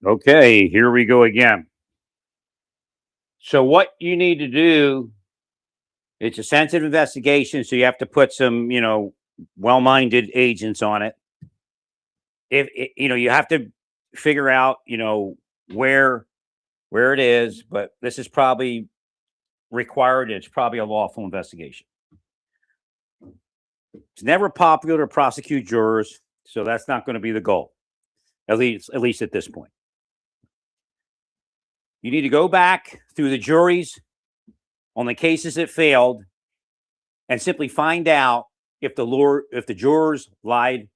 Okay, here we go again. So what you need to do, it's a sensitive investigation, so you have to put some, well-minded agents on it. You have to figure out, where where it is, but this is probably required. It's probably a lawful investigation. It's never popular to prosecute jurors, so that's not going to be the goal. At least at this point. You need to go back through the juries on the cases that failed and simply find out if the jurors lied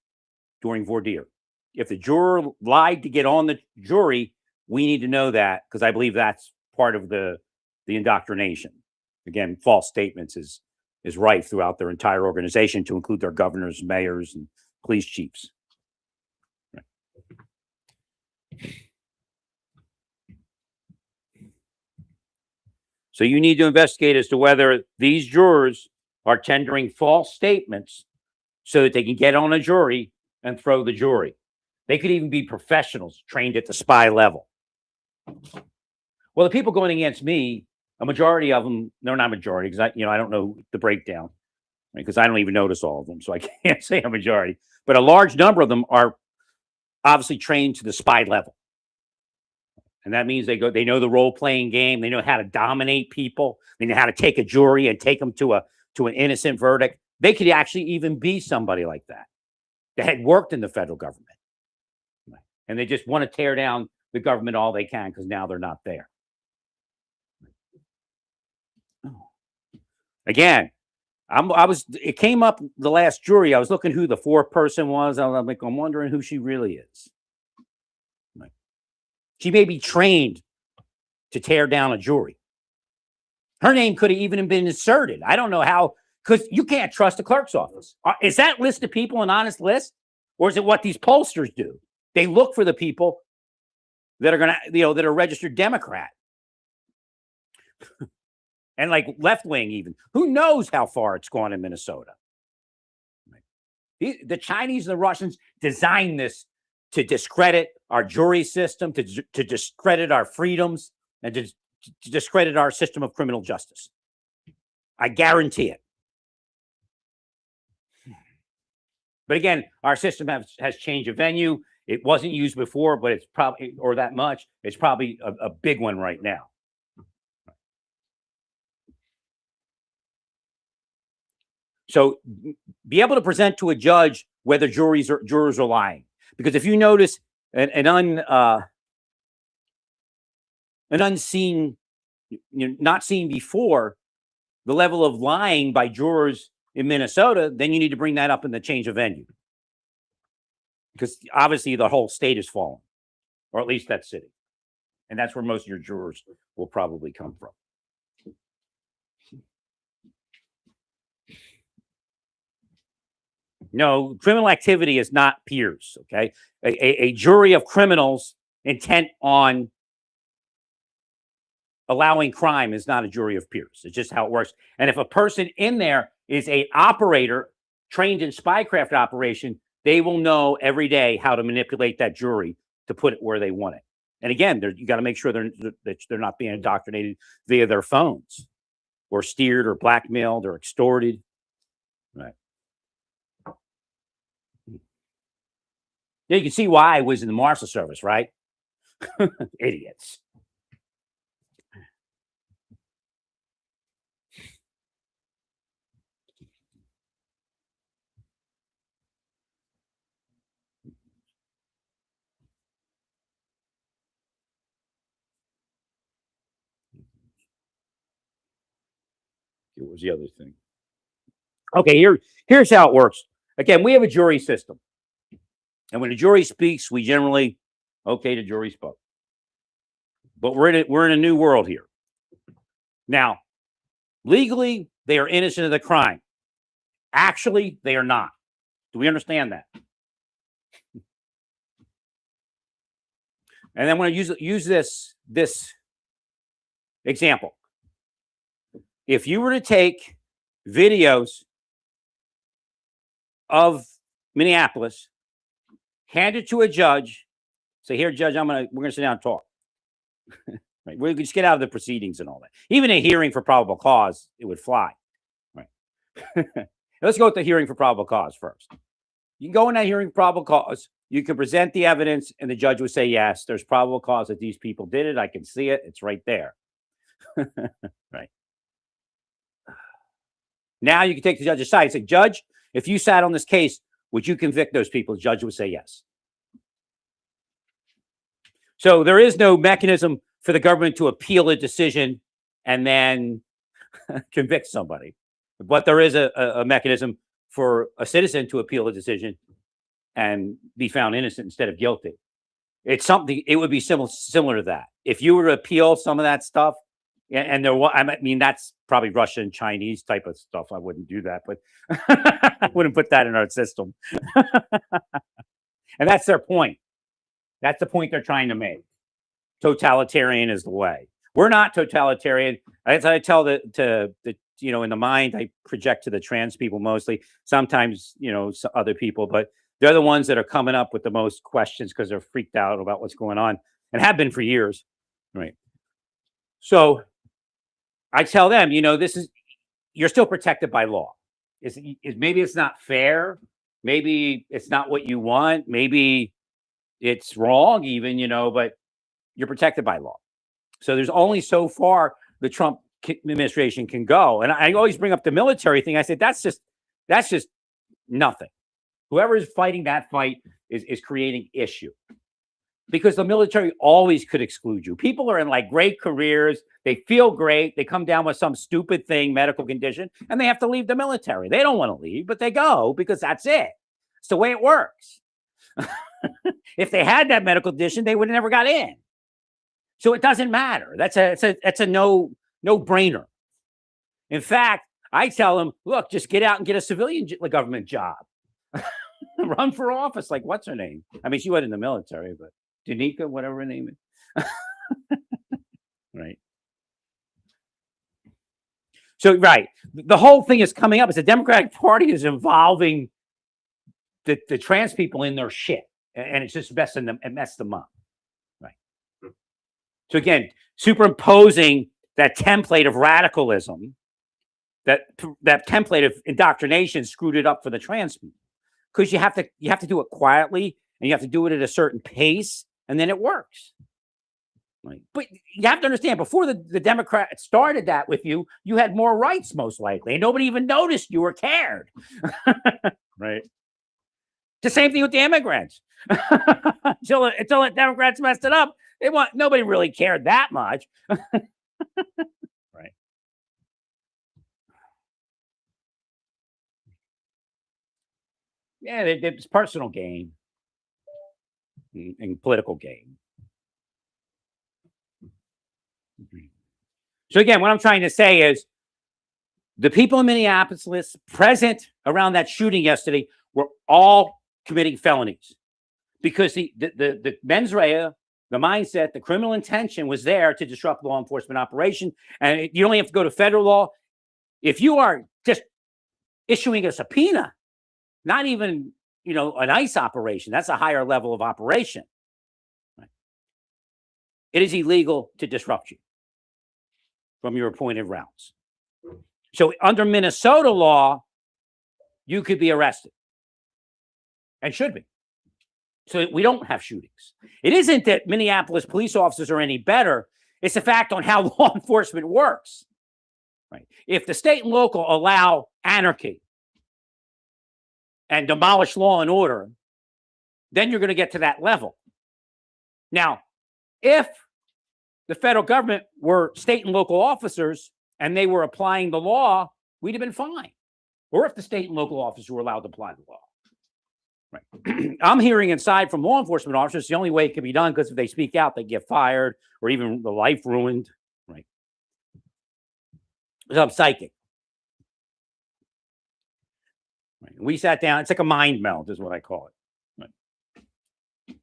during voir dire. If the juror lied to get on the jury, we need to know that because I believe that's part of the indoctrination. Again, false statements is rife throughout their entire organization, to include their governors, mayors, and police chiefs. So you need to investigate as to whether these jurors are tendering false statements so that they can get on a jury and throw the jury. They could even be professionals trained at the spy level. Well, the people going against me, a majority of them, they're not majority because I don't know the breakdown because I don't even notice all of them, so I can't say a majority. But a large number of them are obviously trained to the spy level. And that means they know the role playing game. They know how to dominate people. They know how to take a jury and take them to an innocent verdict. They could actually even be somebody like that had worked in the federal government. And they just want to tear down the government all they can because now they're not there. Again, it came up the last jury. I was looking who the fourth person was. I'm wondering who she really is. She may be trained to tear down a jury. Her name could have even been inserted. I don't know how, because you can't trust the clerk's office. Is that list of people an honest list? Or is it what these pollsters do? They look for the people that are going to, that are registered Democrat. And like left wing, even. Who knows how far it's gone in Minnesota? The Chinese and the Russians designed this to discredit our jury system, to discredit our freedoms, and to discredit our system of criminal justice. I guarantee it. But again, our system has changed of venue. It wasn't used before, but it's probably, or that much, it's probably a big one right now. So be able to present to a judge whether jurors are lying. Because if you notice an unseen, not seen before, the level of lying by jurors in Minnesota, then you need to bring that up in the change of venue. Because obviously the whole state is fallen, or at least that city. And that's where most of your jurors will probably come from. No, criminal activity is not peers, okay? A jury of criminals intent on allowing crime is not a jury of peers. It's just how it works. And if a person in there is an operator trained in spycraft operation, they will know every day how to manipulate that jury to put it where they want it. And again, you got to make sure they're not being indoctrinated via their phones or steered or blackmailed or extorted. Right. Yeah, you can see why I was in the Marshal Service, right? Idiots. What was the other thing? Okay, here's how it works. Again, we have a jury system. And when the jury speaks, we generally, okay, the jury spoke. But we're in a new world here. Now, legally, they are innocent of the crime. Actually, they are not. Do we understand that? And I'm going to use this example. If you were to take videos of Minneapolis, hand it to a judge, Say, here, Judge, we're gonna sit down and talk. Right? We just get out of the proceedings and all that. Even a hearing for probable cause, it would fly. Right. Let's go with the hearing for probable cause first. You can go in that hearing for probable cause. You can present the evidence, and the judge would say, yes, there's probable cause that these people did it. I can see it. It's right there. Right. Now you can take the judge's side and say, Judge, if you sat on this case, would you convict those people? The judge would say yes. So there is no mechanism for the government to appeal a decision and then convict somebody. But there is a mechanism for a citizen to appeal a decision and be found innocent instead of guilty. It's something, it would be similar to that. If you were to appeal some of that stuff, and I mean, that's probably Russian, Chinese type of stuff. I wouldn't do that, but I wouldn't put that in our system. And that's their point. That's the point they're trying to make. Totalitarian is the way. We're not totalitarian. As I tell in the mind, I project to the trans people mostly. Sometimes, other people, but they're the ones that are coming up with the most questions because they're freaked out about what's going on and have been for years. Right. So I tell them, you're still protected by law. Maybe it's not fair. Maybe it's not what you want. Maybe it's wrong even, but you're protected by law. So there's only so far the Trump administration can go. And I always bring up the military thing. I said, that's just nothing. Whoever is fighting that fight is creating issue, because the military always could exclude you. People are in like great careers. They feel great. They come down with some stupid thing, medical condition, and they have to leave the military. They don't want to leave, but they go because that's it. It's the way it works. If they had that medical condition, they would have never got in. So it doesn't matter. That's a no-brainer. In fact, I tell them, look, just get out and get a civilian government job. Run for office, like what's her name? I mean, she wasn't in the military, but Danica, whatever her name is. Right. So, right. The whole thing is coming up. It's the Democratic Party is involving the trans people in their shit. And it's just messing them and mess them up. Right. So again, superimposing that template of radicalism, that template of indoctrination screwed it up for the trans people. Because you have to do it quietly, and you have to do it at a certain pace, and then it works. Right. But you have to understand, before the Democrats started that with you, you had more rights, most likely, and nobody even noticed you or cared. Right. The same thing with the immigrants. until the Democrats messed it up, nobody really cared that much. Right. Yeah, it's personal gain and political gain. So again, what I'm trying to say is the people in Minneapolis present around that shooting yesterday were all committing felonies, because the mens rea, the mindset, the criminal intention was there to disrupt law enforcement operation. And you only have to go to federal law. If you are just issuing a subpoena, not even, an ICE operation, that's a higher level of operation. Right? It is illegal to disrupt you from your appointed routes. So under Minnesota law, you could be arrested and should be. So we don't have shootings. It isn't that Minneapolis police officers are any better. It's a fact on how law enforcement works. Right? If the state and local allow anarchy and demolish law and order, then you're going to get to that level. Now, if the federal government were state and local officers and they were applying the law, we'd have been fine. Or if the state and local officers were allowed to apply the law. Right. I'm hearing inside from law enforcement officers, the only way it can be done, because if they speak out, they get fired or even the life ruined. Right. So I'm psychic. Right. We sat down. It's like a mind meld, is what I call it. Right.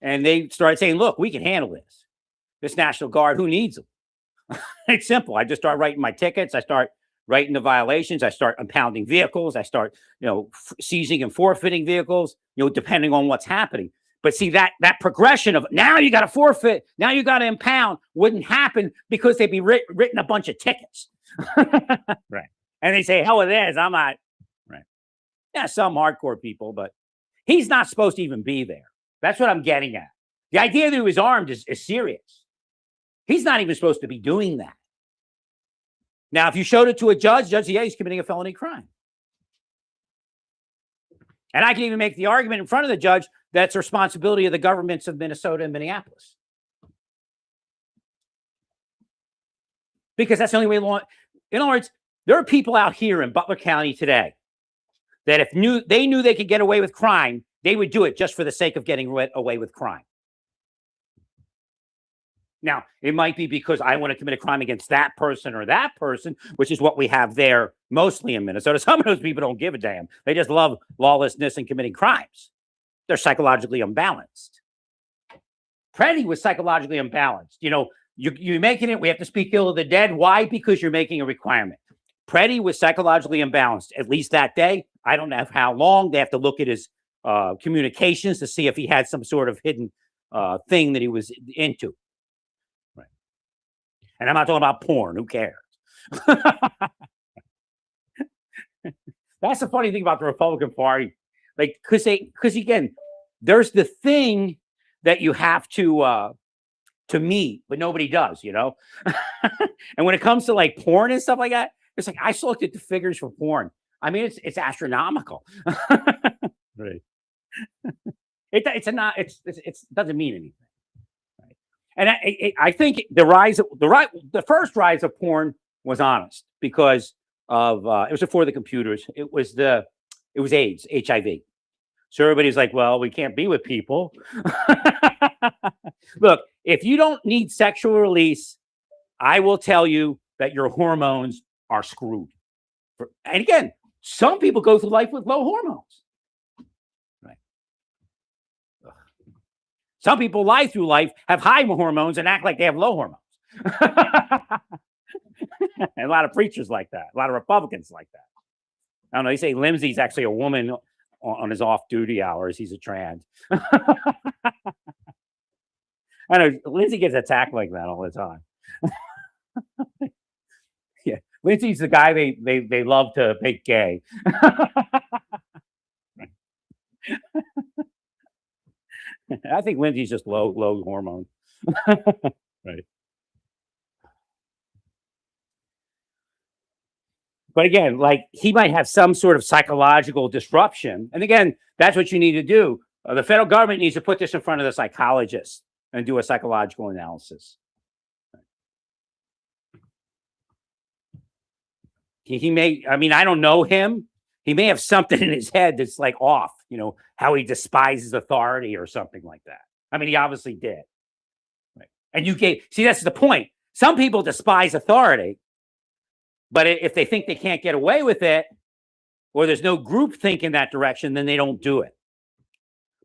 And they started saying, look, we can handle this. This National Guard, who needs them? It's simple. I just start writing my tickets. I start writing the violations. I start impounding vehicles. I start, seizing and forfeiting vehicles, depending on what's happening. But see, that progression of now you got to forfeit, now you got to impound wouldn't happen because they'd be written a bunch of tickets. Right. And they say, hell with this, I'm not. Right. Yeah, some hardcore people, but he's not supposed to even be there. That's what I'm getting at. The idea that he was armed is serious. He's not even supposed to be doing that. Now, if you showed it to a judge, yeah, he's committing a felony crime. And I can even make the argument in front of the judge that's the responsibility of the governments of Minnesota and Minneapolis. Because that's the only way law. In other words, there are people out here in Butler County today that if they knew they could get away with crime, they would do it just for the sake of getting away with crime. Now, it might be because I want to commit a crime against that person or that person, which is what we have there mostly in Minnesota. Some of those people don't give a damn. They just love lawlessness and committing crimes. They're psychologically unbalanced. Preddy was psychologically unbalanced. You know, you're making it, we have to speak ill of the dead. Why? Because you're making a requirement. Preddy was psychologically imbalanced, at least that day. I don't know how long. They have to look at his communications to see if he had some sort of hidden thing that he was into. Right. And I'm not talking about porn. Who cares? That's the funny thing about the Republican Party. Like, because again, there's the thing that you have to meet, but nobody does, you know? And when it comes to like porn and stuff like that, it's like, I looked at the figures for porn. I mean, it's astronomical. Right. It doesn't mean anything. Right. And I think the first rise of porn was honest because of, it was before the computers. It was AIDS, HIV. So everybody's like, well, we can't be with people. Look, if you don't need sexual release, I will tell you that your hormones are screwed. And again, some people go through life with low hormones. Right. Some people lie through life, have high hormones, and act like they have low hormones. And a lot of preachers like that. A lot of Republicans like that. I don't know. They say Lindsay's actually a woman on his off-duty hours. He's a trans. I know Lindsay gets attacked like that all the time. Yeah, Lindsay's the guy they love to make gay. I think Lindsay's just low hormones. Right. But again, like he might have some sort of psychological disruption. And again, that's what you need to do. The federal government needs to put this in front of the psychologist and do a psychological analysis. He may, I mean, I don't know him. He may have something in his head that's like off, you know, how he despises authority or something like that. I mean, he obviously did. Right. And see, that's the point. Some people despise authority, but if they think they can't get away with it, or there's no group think in that direction, then they don't do it.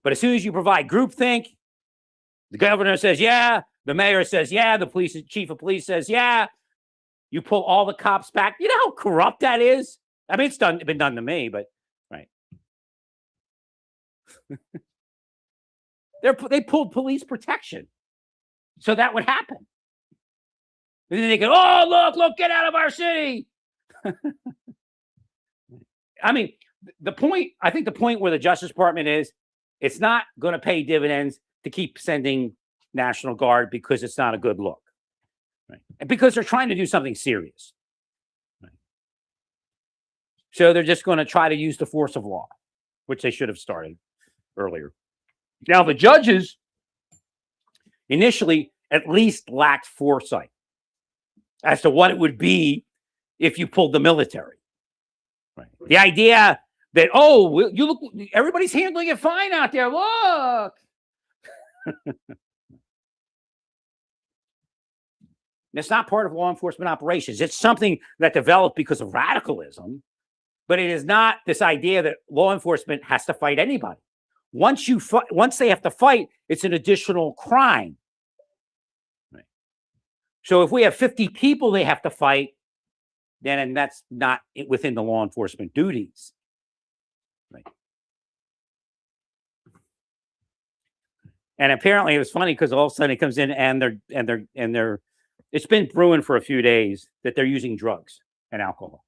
But as soon as you provide group think, the governor says, yeah, the mayor says, yeah, the chief of police says, yeah, you pull all the cops back. You know how corrupt that is? I mean, it's been done to me, but right. They pulled police protection. So that would happen. And then they go, oh, look, get out of our city. I mean, I think the point where the Justice Department is, it's not going to pay dividends to keep sending National Guard because it's not a good look. Right. And because they're trying to do something serious. Right. So they're just going to try to use the force of law, which they should have started earlier. Now, the judges initially at least lacked foresight as to what it would be if you pulled the military. Right. The idea that, you look, everybody's handling it fine out there. Look. It's not part of law enforcement operations. It's something that developed because of radicalism, but it is not this idea that law enforcement has to fight anybody. Once they have to fight, it's an additional crime. Right. So if we have 50 people they have to fight, then that's not within the law enforcement duties. Right. And apparently it was funny because all of a sudden it comes in and they're it's been brewing for a few days that they're using drugs and alcohol.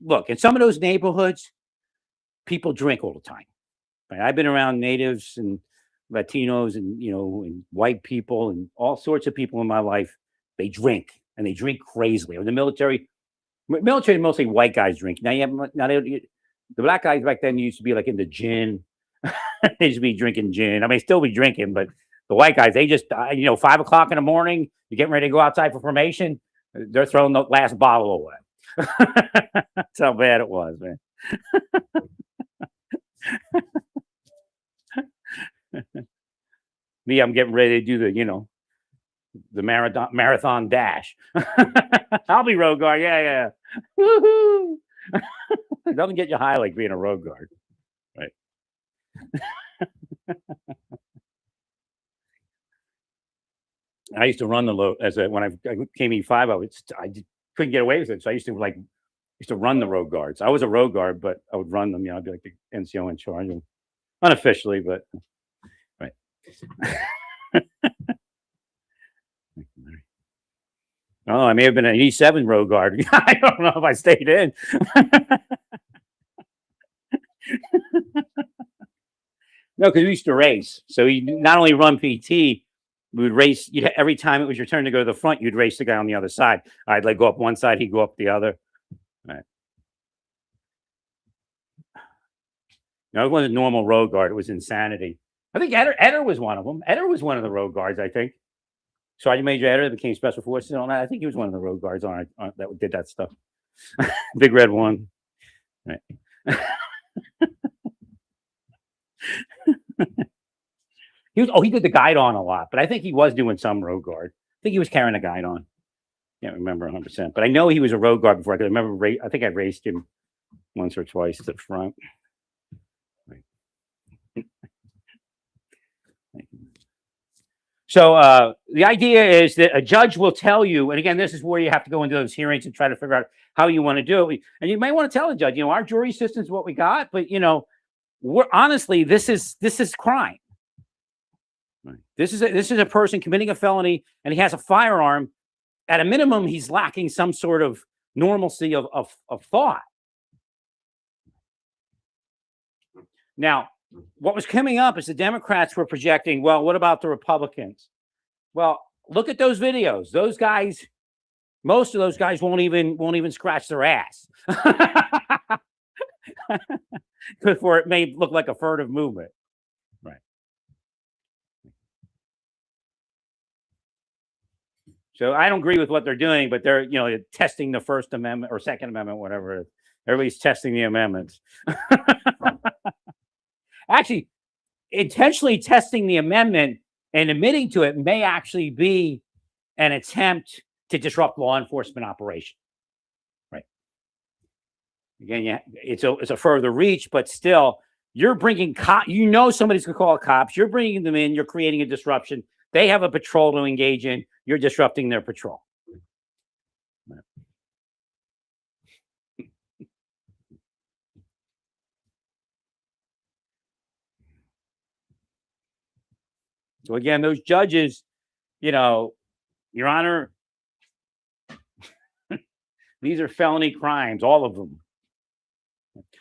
Look, in some of those neighborhoods, people drink all the time. Right? I've been around natives and Latinos and and white people and all sorts of people in my life. They drink and they drink crazily. In the military, mostly white guys drink. Now the black guys back then used to be like into gin. They used to be drinking gin. I mean, still be drinking, but the white guys, they just 5 o'clock in the morning, you're getting ready to go outside for formation. They're throwing the last bottle away. That's how bad it was, man. Me, I'm getting ready to do the marathon dash. I'll be road guard. Yeah. Woohoo! It doesn't get you high like being a road guard, right? I used to run the load when I came E5. I couldn't get away with it, so I used to run the road guards. I was a road guard, but I would run them. I'd be like the NCO in charge, unofficially, but right. Oh, I may have been an E7 road guard. I don't know if I stayed in. No, because we used to race. So we not only run PT, we would race. Every time it was your turn to go to the front, you'd race the guy on the other side. I'd go up one side, he'd go up the other. Right. No, it wasn't normal road guard. It was insanity. I think Eder was one of them. Eder was one of the road guards, I think. Sergeant Major Eder became Special Forces and all that. I think he was one of the road guards on that did that stuff. Big Red One. Right. He did the guide on a lot, but I think he was doing some road guard. I think he was carrying a guide on. Can't remember 100%, but I know he was a road guard before. I could remember. I think I raced him once or twice to the front. Right. So the idea is that a judge will tell you, and again, this is where you have to go into those hearings and try to figure out how you want to do it. And you may want to tell a judge, our jury system is what we got, but we're honestly, this is crime. Right. This is a person committing a felony, and he has a firearm. At a minimum, he's lacking some sort of normalcy of thought. Now, what was coming up is the Democrats were projecting, well, what about the Republicans? Well, look at those videos. Those guys, most of those guys won't even scratch their ass. Before it may look like a furtive movement. Right. So I don't agree with what they're doing, but they're, testing the First Amendment or Second Amendment, whatever it is. Everybody's testing the amendments. Actually, intentionally testing the amendment and admitting to it may actually be an attempt to disrupt law enforcement operation. Right. Again, it's a further reach, but still, you're bringing somebody's going to call cops. You're bringing them in. You're creating a disruption. They have a patrol to engage in. You're disrupting their patrol. So again, those judges, Your Honor, these are felony crimes, all of them.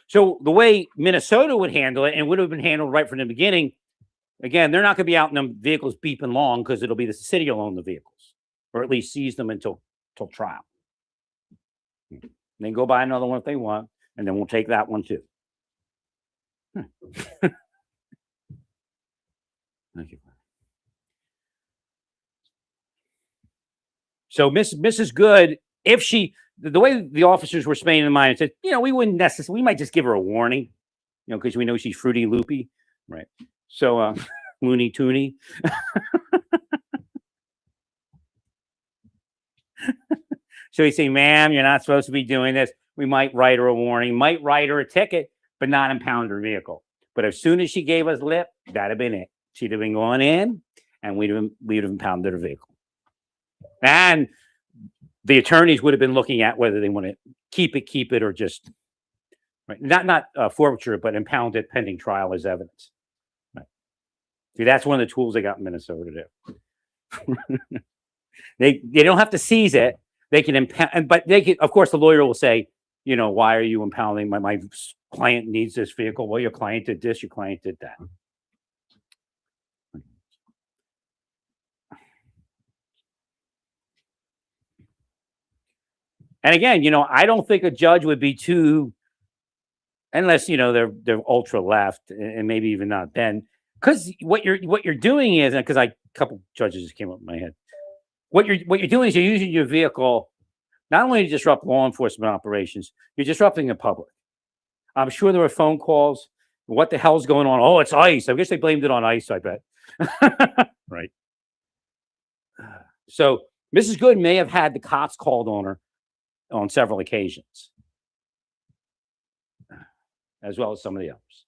So the way Minnesota would handle it, and would have been handled right from the beginning, again, they're not going to be out in them vehicles beeping long because it'll be the city will own the vehicles, or at least seize them until trial. Then go buy another one if they want, and then we'll take that one too. Thank you. So Mrs. Good, if the way the officers were spaying in mind, said, we wouldn't necessarily, we might just give her a warning, because we know she's fruity loopy, right? So loony toony. So he's saying, ma'am, you're not supposed to be doing this. We might write her a warning, might write her a ticket, but not impound her vehicle. But as soon as she gave us lip, that'd have been it. She'd have been going in, and we'd have impounded her vehicle. And the attorneys would have been looking at whether they want to keep it, or just right, not forfeiture, but impound it pending trial as evidence. Right. See, that's one of the tools they got in Minnesota to do. They don't have to seize it. They can impound, but they can, of course, the lawyer will say, you know, why are you impounding? My client needs this vehicle. Well, your client did this, your client did that. And again, you know, I don't think a judge would be too, unless, you know, they're ultra left and maybe even not then, because what you're doing is, because a couple judges just came up in my head. What you're doing is you're using your vehicle not only to disrupt law enforcement operations, you're disrupting the public. I'm sure there were phone calls. What the hell's going on? Oh, it's ICE. I guess they blamed it on ICE, I bet. Right. So Mrs. Good may have had the cops called on her on several occasions, as well as some of the others.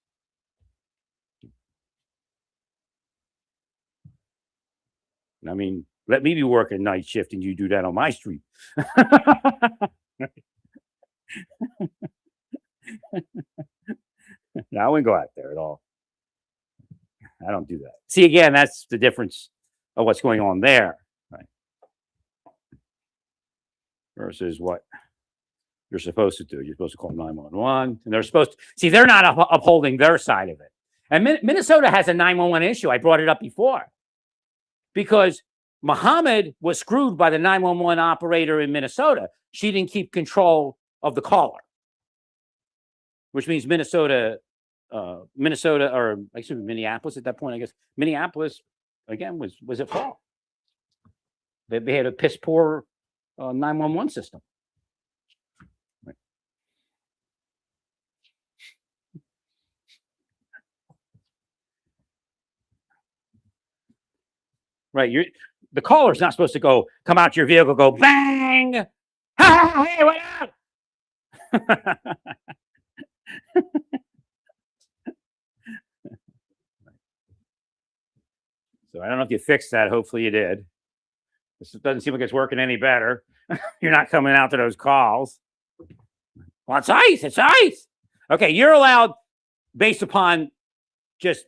I mean, let me be working night shift and you do that on my street. No, I wouldn't go out there at all. I don't do that. See, again, that's the difference of what's going on there, right? Versus what you're supposed to do. You're supposed to call 911, and they're supposed to see, they're not upholding their side of it. And Minnesota has a 911 issue. I brought it up before because Muhammad was screwed by the 911 operator in Minnesota. She didn't keep control of the caller, which means Minnesota, or actually Minneapolis at that point, I guess. Minneapolis, again, was at fault. They had a piss poor 911 system. Right. Right. The caller's not supposed to come out to your vehicle, go bang. Hey, what up? So I don't know if you fixed that. Hopefully you did. This doesn't seem like it's working any better. You're not coming out to those calls. Well, it's ICE. It's ICE. Okay, you're allowed, based upon just,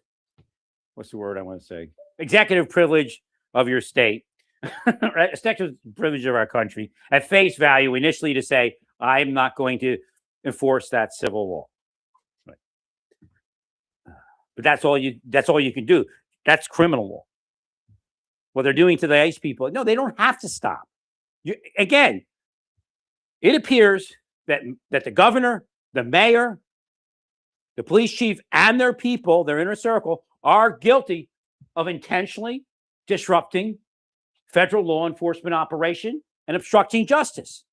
what's the word I want to say? Executive privilege of your state, right? Executive privilege of our country, at face value, initially to say, I'm not going to enforce that civil law. Right. But that's all you can do. That's criminal law. What they're doing to the ICE people, no, they don't have to stop. Again, it appears that the governor, the mayor, the police chief, and their people, their inner circle, are guilty of intentionally disrupting federal law enforcement operation and obstructing justice.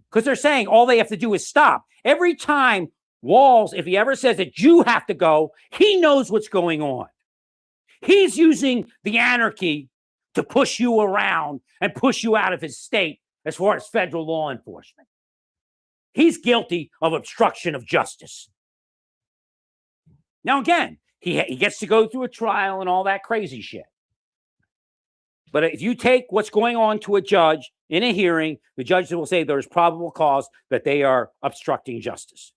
Because they're saying all they have to do is stop. Every time Walz, if he ever says that you have to go, he knows what's going on. He's using the anarchy to push you around and push you out of his state as far as federal law enforcement. He's guilty of obstruction of justice. Now, again, he gets to go through a trial and all that crazy shit. But if you take what's going on to a judge in a hearing, the judge will say there's probable cause that they are obstructing justice.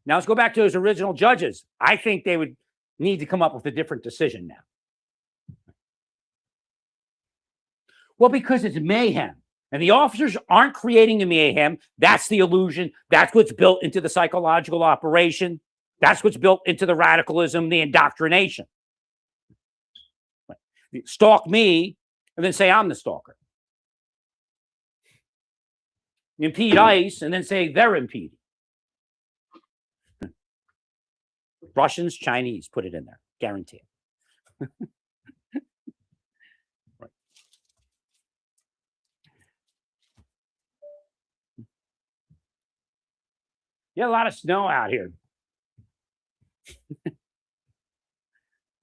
Now let's go back to those original judges. I think they would need to come up with a different decision now. Well, because it's mayhem. And the officers aren't creating the mayhem. That's the illusion. That's what's built into the psychological operation. That's what's built into the radicalism, the indoctrination. Stalk me and then say I'm the stalker. Impede ICE and then say they're impeding. Russians, Chinese, put it in there. Guarantee it. Right. Yeah, a lot of snow out here.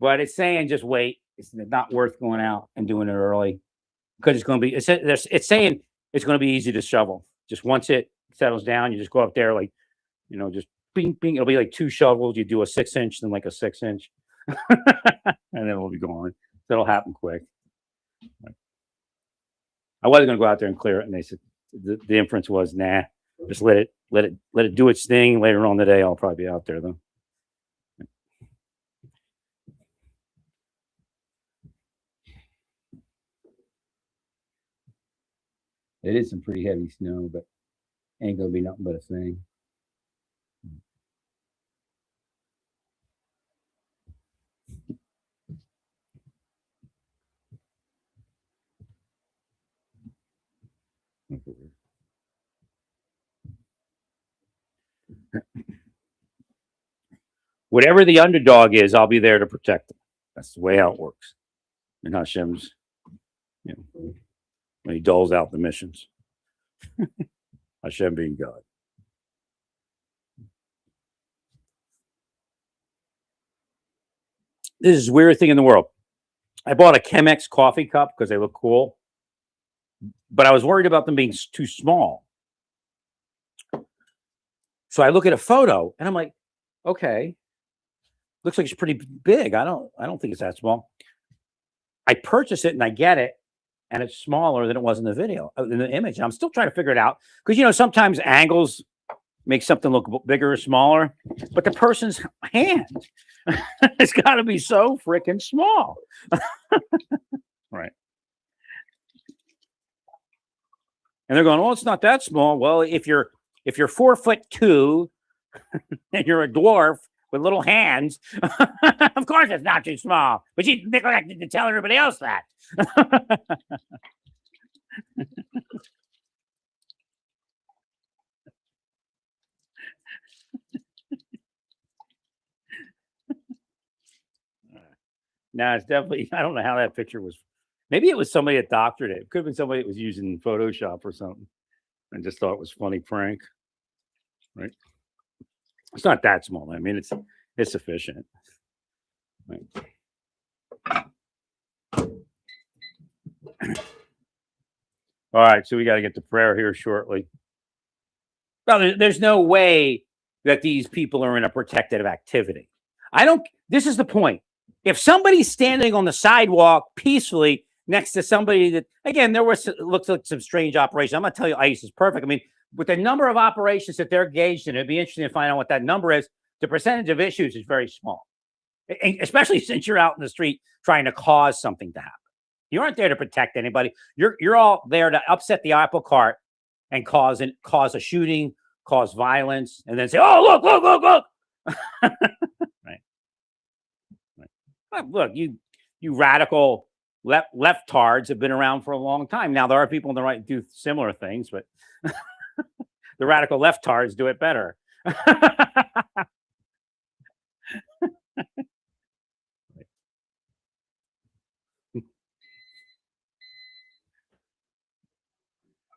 But it's saying just wait. It's not worth going out and doing it early because it's going to be, it's saying it's going to be easy to shovel. Just once it settles down, you just go up there, like, you know, just bing, bing. It'll be like 2 shovels. You do a 6-inch, then like a 6-inch, and then it'll be gone. That'll happen quick. I wasn't going to go out there and clear it, and they said the inference was, nah, just let it do its thing. Later on in the day, I'll probably be out there though. It is some pretty heavy snow, but ain't gonna be nothing but a thing. Whatever the underdog is, I'll be there to protect them. That's the way how it works. And Hashem's, when he doles out the missions. Hashem being God. This is the weirdest thing in the world. I bought a Chemex coffee cup because they look cool, but I was worried about them being too small. So I look at a photo and I'm like, okay, looks like it's pretty big. I don't think it's that small. I purchase it and I get it, and it's smaller than it was in the video, in the image. I'm still trying to figure it out because sometimes angles make something look bigger or smaller, but the person's hand it's got to be so freaking small. Right. And they're going, oh, it's not that small. Well, if you're 4'2" and you're a dwarf with little hands, of course it's not too small. But you neglected to tell everybody else that. No, it's definitely, I don't know how that picture was. Maybe it was somebody that doctored it. It could have been somebody that was using Photoshop or something and just thought it was funny prank. Right. It's not that small. I mean, it's sufficient. Right. All right, so we got to get to prayer here shortly. Well, there's no way that these people are in a protective activity. This is the point. If somebody's standing on the sidewalk peacefully next to somebody that, again, looks like some strange operation. I'm going to tell you ICE is perfect. I mean, with the number of operations that they're engaged in, it'd be interesting to find out what that number is. The percentage of issues is very small, especially since you're out in the street trying to cause something to happen. You aren't there to protect anybody. You're all there to upset the apple cart and cause a shooting, cause violence, and then say, "Oh, look!" Right. Look, you radical leftards have been around for a long time. Now there are people in the right do similar things, but the radical leftards do it better.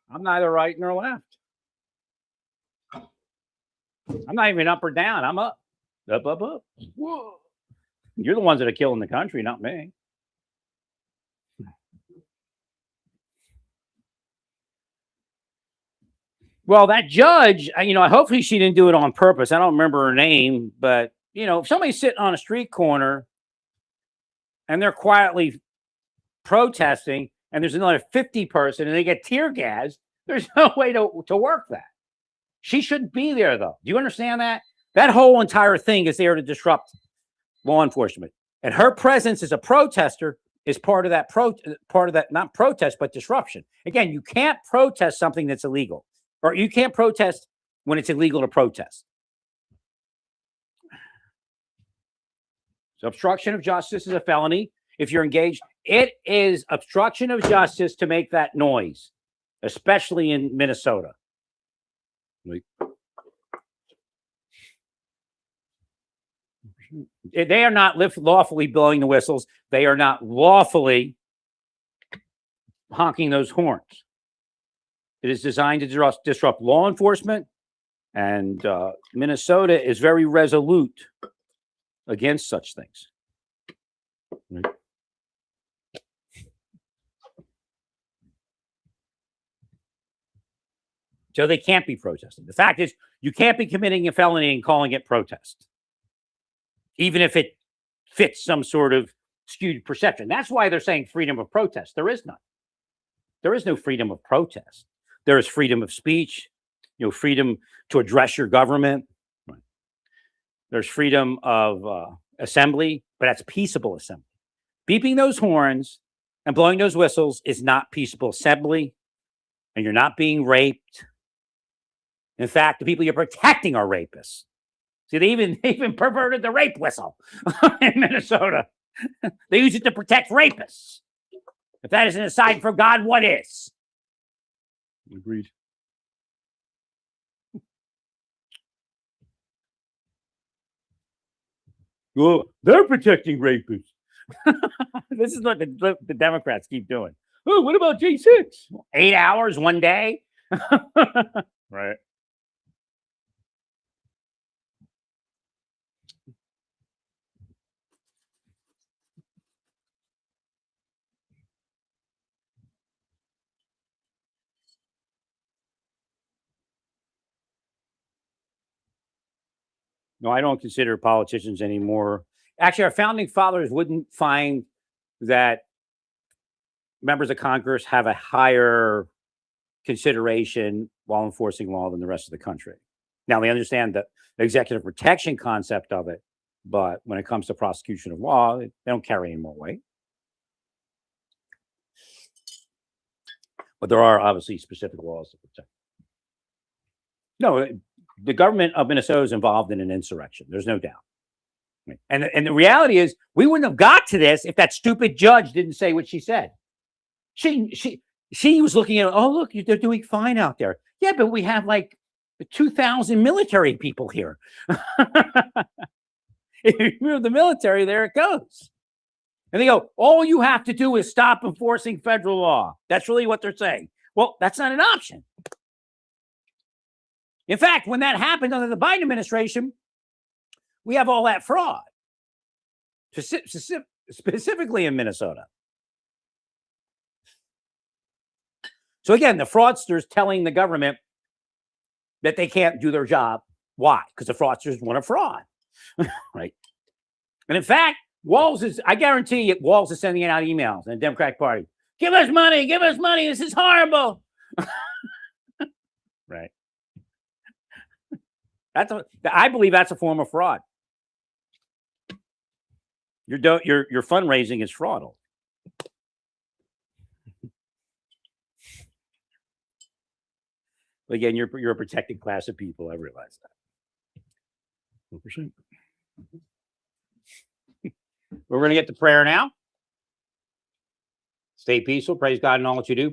I'm neither right nor left. I'm not even up or down. I'm up. Up. Whoa. You're the ones that are killing the country, not me. Well, that judge, hopefully she didn't do it on purpose. I don't remember her name, but if somebody's sitting on a street corner and they're quietly protesting and there's another 50 person and they get tear gassed, there's no way to work that. She shouldn't be there, though. Do you understand that? That whole entire thing is there to disrupt law enforcement. And her presence as a protester is part of that, not protest, but disruption. Again, you can't protest something that's illegal, or you can't protest when it's illegal to protest. So obstruction of justice is a felony. If you're engaged, it is obstruction of justice to make that noise, especially in Minnesota. They are not lawfully blowing the whistles. They are not lawfully honking those horns. It is designed to disrupt law enforcement, and Minnesota is very resolute against such things. So they can't be protesting. The fact is, you can't be committing a felony and calling it protest, even if it fits some sort of skewed perception. That's why they're saying freedom of protest. There is none. There is no freedom of protest. There is freedom of speech, freedom to address your government. There's freedom of assembly, but that's peaceable assembly. Beeping those horns and blowing those whistles is not peaceable assembly. and you're not being raped. In fact, the people you're protecting are rapists. See, they even perverted the rape whistle in Minnesota. They use it to protect rapists. If that isn't a sign from God, what is? Agreed. Well, they're protecting rapists. This is what the Democrats keep doing. Oh, what about J6? 8 hours, one day? Right. No, I don't consider politicians anymore. Actually, our founding fathers wouldn't find that members of Congress have a higher consideration while enforcing law than the rest of the country. Now, they understand the executive protection concept of it, but when it comes to prosecution of law, they don't carry any more weight. But there are obviously specific laws to protect. No, the government of Minnesota is involved in an insurrection. There's no doubt. And the reality is, we wouldn't have got to this if that stupid judge didn't say what she said. She was looking at, oh, look, they're doing fine out there. Yeah, but we have like 2,000 military people here. If you remove the military, there it goes. And they go, all you have to do is stop enforcing federal law. That's really what they're saying. Well, that's not an option. In fact, when that happened under the Biden administration, we have all that fraud, specifically in Minnesota. So again, the fraudsters telling the government that they can't do their job. Why? Because the fraudsters want to fraud, right? And in fact, I guarantee you, Walz is sending out emails in the Democratic Party. Give us money, this is horrible. Right. I believe that's a form of fraud. Your fundraising is fraudulent. But again, you're a protected class of people. I realize that. 100%. We're going to get to prayer now. Stay peaceful. Praise God in all that you do.